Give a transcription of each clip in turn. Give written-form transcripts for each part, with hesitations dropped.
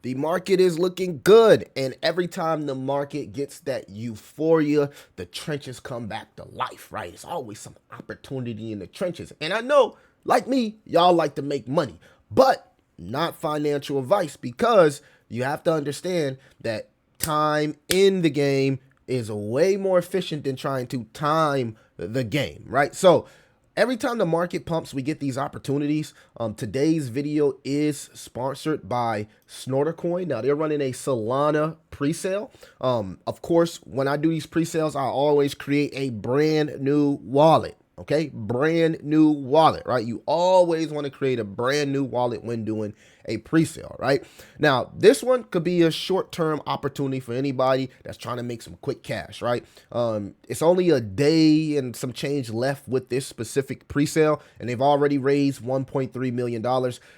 The market is looking good, and every time the market gets that euphoria, the trenches come back to life, right? It's always some opportunity in the trenches. And I know, like me, y'all like to make money, but not financial advice, because you have to understand that time in the game is way more efficient than trying to time the game, right? So every time the market pumps, we get these opportunities. Today's video is sponsored by Snorter Coin. Now, they're running a Solana pre-sale. Of course, when I do these pre-sales, I always create a brand new wallet. Okay, brand new wallet, right? You always want to create a brand new wallet when doing a pre-sale, right? Now, this one could be a short-term opportunity for anybody that's trying to make some quick cash, right? It's only a day and some change left with this specific pre-sale, and they've already raised $1.3 million.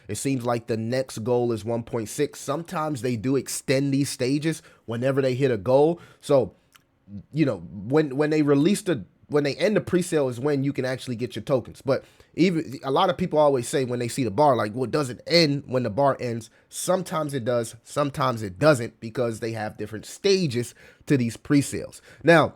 It seems like the next goal is 1.6. Sometimes they do extend these stages whenever they hit a goal. So, you know, when they release when they end the pre-sale is when you can actually get your tokens. But even a lot of people always say when they see the bar, like, well, it doesn't end when the bar ends. Sometimes it does, sometimes it doesn't, because they have different stages to these pre-sales. Now,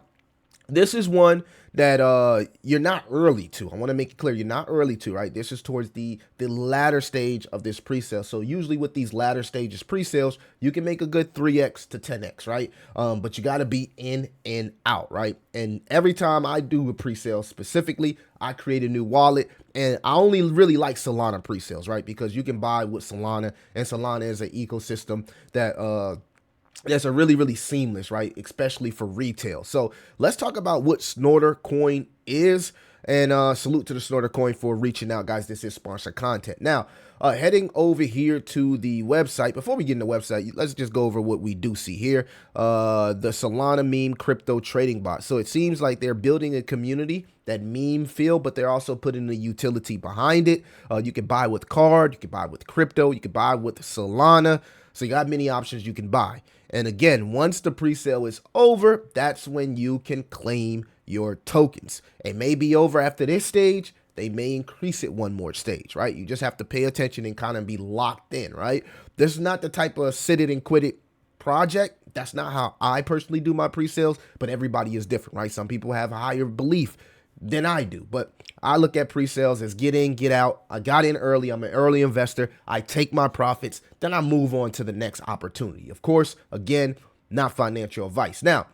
this is one that you're not early to. I want to make it clear, you're not early to, right? This is towards the latter stage of this pre-sale. So usually with these latter stages pre-sales, you can make a good 3x to 10x, right? But you got to be in and out, right? And every time I do a pre-sale specifically, I create a new wallet, and I only really like Solana pre-sales, right? Because you can buy with Solana, and Solana is an ecosystem that's a really seamless, right? Especially for retail. So let's talk about what Snorter Coin is. And salute to the Snorter Coin for reaching out, guys. This is sponsored content. Now, heading over here to the website. Before we get in the website, let's just go over what we do see here. The Solana meme crypto trading bot. So it seems like they're building a community, that meme feel, but they're also putting the utility behind it. You can buy with card, you can buy with crypto, you can buy with Solana. So you got many options you can buy. And again, once the pre-sale is over, that's when you can claim your tokens. It may be over after this stage. They may increase it one more stage, right? You just have to pay attention and kind of be locked in, right? This is not the type of sit it and quit it project. That's not how I personally do my pre-sales, but everybody is different, right? Some people have a higher belief than I do, but I look at pre-sales as get in, get out. I got in early. I'm an early investor. I take my profits, then I move on to the next opportunity. Of course, again, not financial advice. Now,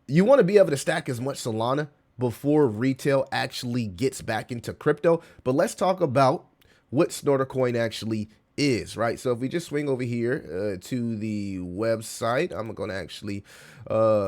you want to be able to stack as much Solana before retail actually gets back into crypto. But let's talk about what Snorter Coin actually is, right? So if we just swing over here to the website, I'm going to actually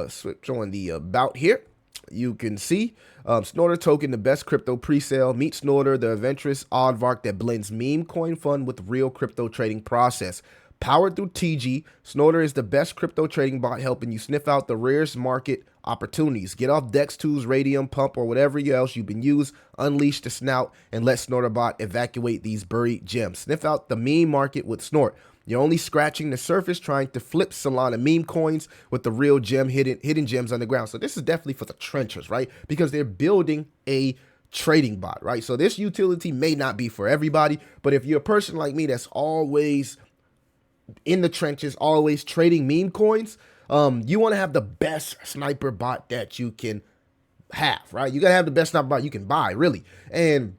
switch on the about here. You can see Snorter token, the best crypto pre-sale. Meet Snorter, the adventurous aardvark that blends meme coin fun with real crypto trading process. Powered through TG, Snorter is the best crypto trading bot, helping you sniff out the rarest market opportunities. Get off Dextools, Raydium, Pump, or whatever else you've been used. Unleash the snout and let Snorter Bot evacuate these buried gems. Sniff out the meme market with Snort. You're only scratching the surface trying to flip Solana meme coins with the real hidden gems underground. So this is definitely for the trenches, right? Because they're building a trading bot, right? So this utility may not be for everybody, but if you're a person like me that's always in the trenches, always trading meme coins, you want to have the best sniper bot that you can have, right? You got to have the best sniper bot you can buy, really. And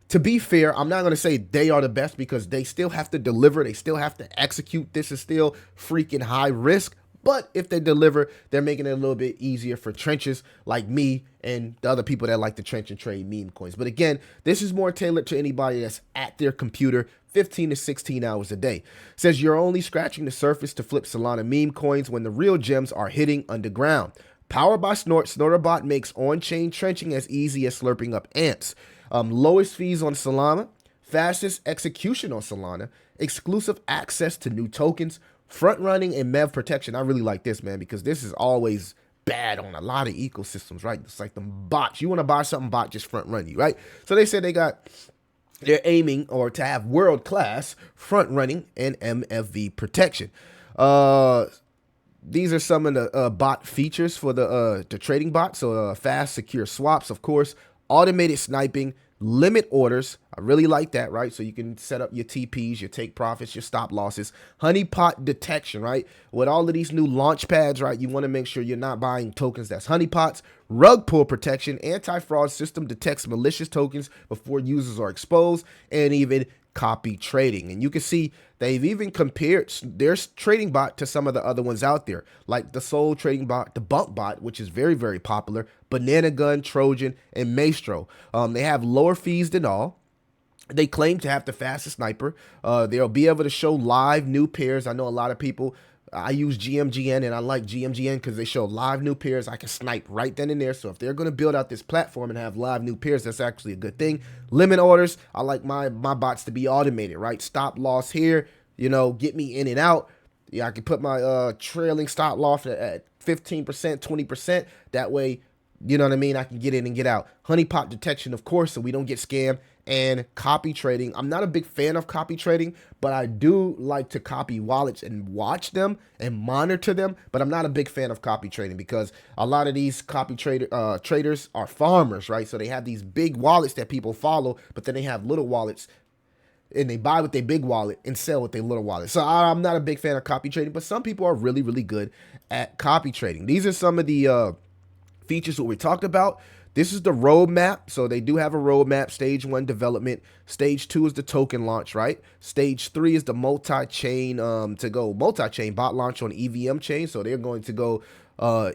to be fair, I'm not going to say they are the best, because they still have to deliver. They still have to execute. This is still freaking high risk. But if they deliver, they're making it a little bit easier for trenches like me and the other people that like to trench and trade meme coins. But again, this is more tailored to anybody that's at their computer 15 to 16 hours a day. It says you're only scratching the surface to flip Solana meme coins when the real gems are hitting underground. Powered by Snort, Snorter Bot makes on-chain trenching as easy as slurping up ants. Lowest fees on Solana, fastest execution on Solana, exclusive access to new tokens, front running and MEV protection. I really like this, man, because this is always bad on a lot of ecosystems, right? It's like the bots. You want to buy something, bot just front run you, right? So they said they're aiming or to have world class front running and MFV protection. These are some of the bot features for the trading bot. So fast, secure swaps, of course, automated sniping, limit orders. I really like that, right? So you can set up your TPs, your take profits, your stop losses, honeypot detection, right? With all of these new launch pads, right? You want to make sure you're not buying tokens that's honeypots. Rug pull protection, anti-fraud system detects malicious tokens before users are exposed, and even copy trading. And you can see they've even compared their trading bot to some of the other ones out there, like the Soul trading bot, the Bump bot, which is very, very popular, Banana Gun, Trojan, and Maestro. They have lower fees than all. They claim to have the fastest sniper. They'll be able to show live new pairs. I know a lot of people, I use GMGN, and I like GMGN because they show live new pairs. I can snipe right then and there. So if they're going to build out this platform and have live new pairs, that's actually a good thing. Limit orders, I like my bots to be automated, right? Stop loss here, get me in and out. Yeah, I can put my trailing stop loss at 15%, 20%. That way, you know what I mean? I can get in and get out. Honeypot detection, of course, so we don't get scammed. And copy trading. I'm not a big fan of copy trading, but I do like to copy wallets and watch them and monitor them. But I'm not a big fan of copy trading because a lot of these copy traders are farmers, right? So they have these big wallets that people follow, but then they have little wallets and they buy with their big wallet and sell with their little wallet. So I'm not a big fan of copy trading, but some people are really, really good at copy trading. These are some of the features that we talked about. This is the roadmap. So they do have a roadmap. Stage 1 development. Stage 2 is the token launch, right? Stage 3 is the multi-chain multi-chain bot launch on EVM chain. So they're going to go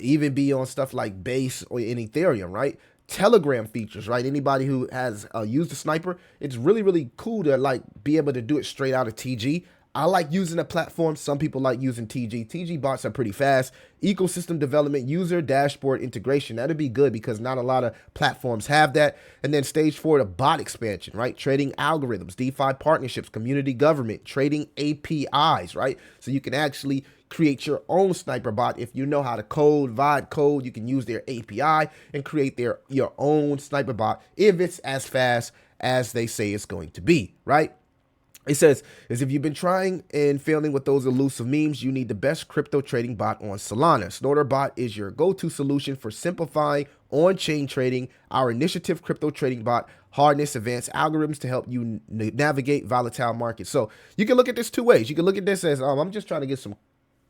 even be on stuff like Base or in Ethereum, right? Telegram features, right? Anybody who has used the sniper, it's really, really cool to like be able to do it straight out of TG. I like using a platform. Some people like using TG. TG bots are pretty fast. Ecosystem development, user dashboard integration. That'd be good because not a lot of platforms have that. And then stage 4, the bot expansion, right? Trading algorithms, DeFi partnerships, community government, trading APIs, right? So you can actually create your own sniper bot. If you know how to code, vibe code, you can use their API and create your own sniper bot if it's as fast as they say it's going to be, right? It says, if you've been trying and failing with those elusive memes, you need the best crypto trading bot on Solana. Snorter Bot is your go-to solution for simplifying on-chain trading. Our initiative crypto trading bot harness advanced algorithms to help you navigate volatile markets. So you can look at this two ways. You can look at this as, I'm just trying to get some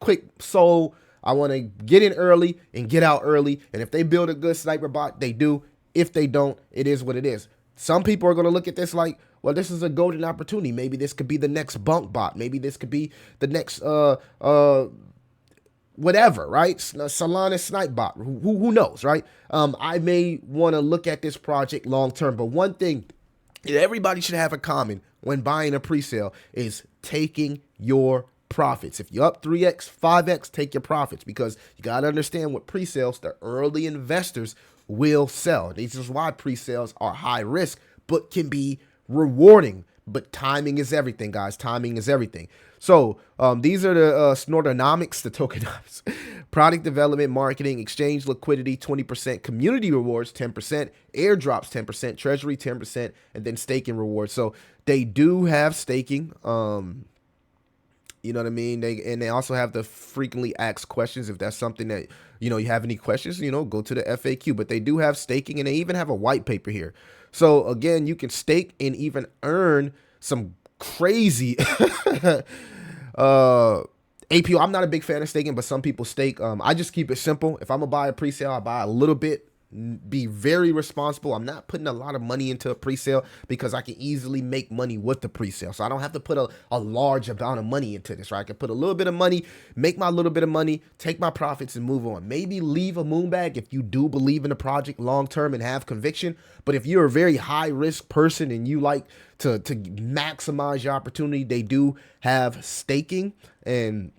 quick soul. I want to get in early and get out early. And if they build a good sniper bot, they do. If they don't, it is what it is. Some people are going to look at this like, well, this is a golden opportunity. Maybe this could be the next bunk bot. Maybe this could be the next whatever, right? Solana snipe bot. Who knows, right? I may want to look at this project long term, but one thing that everybody should have in common when buying a presale is taking your profits. If you're up 3x, 5x, take your profits because you got to understand what presales, the early investors will sell. This is why presales are high risk, but can be rewarding. But timing is everything, guys. Timing is everything. So these are the Snorternomics, the tokenomics. Product development, marketing, exchange liquidity, 20%, community rewards, 10%, airdrops, 10%, treasury, 10%, and then staking rewards. So they do have staking. You know what I mean? They also have the frequently asked questions. If that's something that, you have any questions, go to the FAQ. But they do have staking, and they even have a white paper here. So again, you can stake and even earn some crazy APO. I'm not a big fan of staking, but some people stake. I just keep it simple. If I'm gonna buy a presale, I buy a little bit. Be very responsible. I'm not putting a lot of money into a presale because I can easily make money with the presale. So I don't have to put a large amount of money into this, right? I can put a little bit of money, make my little bit of money, take my profits and move on. Maybe leave a moon bag if you do believe in the project long term and have conviction. But if you're a very high risk person and you like to maximize your opportunity, they do have staking, and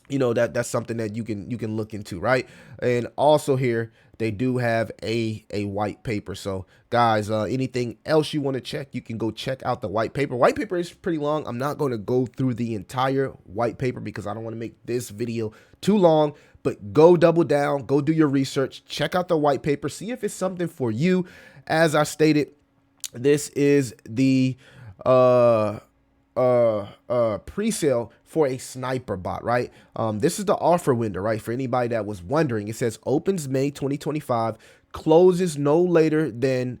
that's something that you can look into, right? And also here they do have a white paper. So guys, anything else you want to check, you can go check out the white paper. White paper is pretty long. I'm not going to go through the entire white paper because I don't want to make this video too long, but go double down, go do your research, check out the white paper, see if it's something for you. As I stated, this is the presale for a sniper bot, right? This is the offer window, right? For anybody that was wondering, it says opens May 2025, closes no later than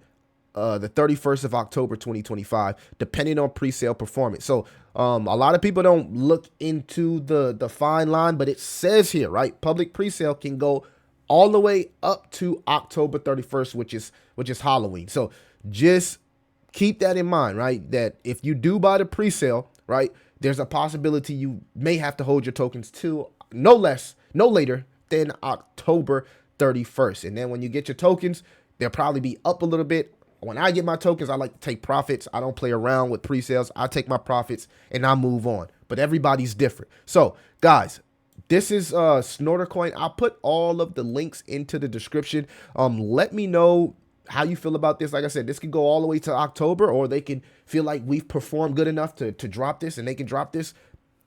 the 31st of October 2025, depending on pre-sale performance. So a lot of people don't look into the fine line, but it says here, right? Public pre-sale can go all the way up to October 31st, which is Halloween. So just keep that in mind, right? That if you do buy the pre-sale, right, there's a possibility you may have to hold your tokens till no later than October 31st. And then when you get your tokens, they'll probably be up a little bit. When I get my tokens, I like to take profits. I don't play around with pre-sales. I take my profits and I move on. But everybody's different. So, guys, this is Snorter Coin. I'll put all of the links into the description. Let me know how you feel about this. Like I said, this can go all the way to October, or they can feel like we've performed good enough to drop this, and they can drop this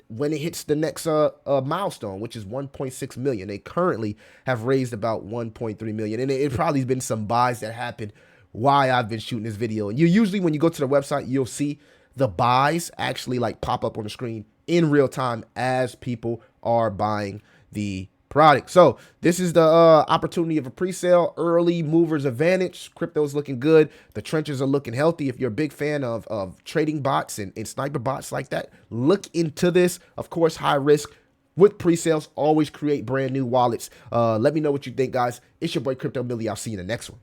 when it hits the next milestone, which is 1.6 million. They currently have raised about 1.3 million, and it probably has been some buys that happened while I've been shooting this video. And you usually, when you go to the website, you'll see the buys actually like pop up on the screen in real time as people are buying the product. So this is the opportunity of a pre-sale, early movers advantage. Crypto's looking good. The trenches are looking healthy. If you're a big fan of trading bots and sniper bots like that, look into this. Of course, high risk with pre-sales. Always create brand new wallets. Let me know what you think, guys. It's your boy Crypto Millie. I'll see you in the next one.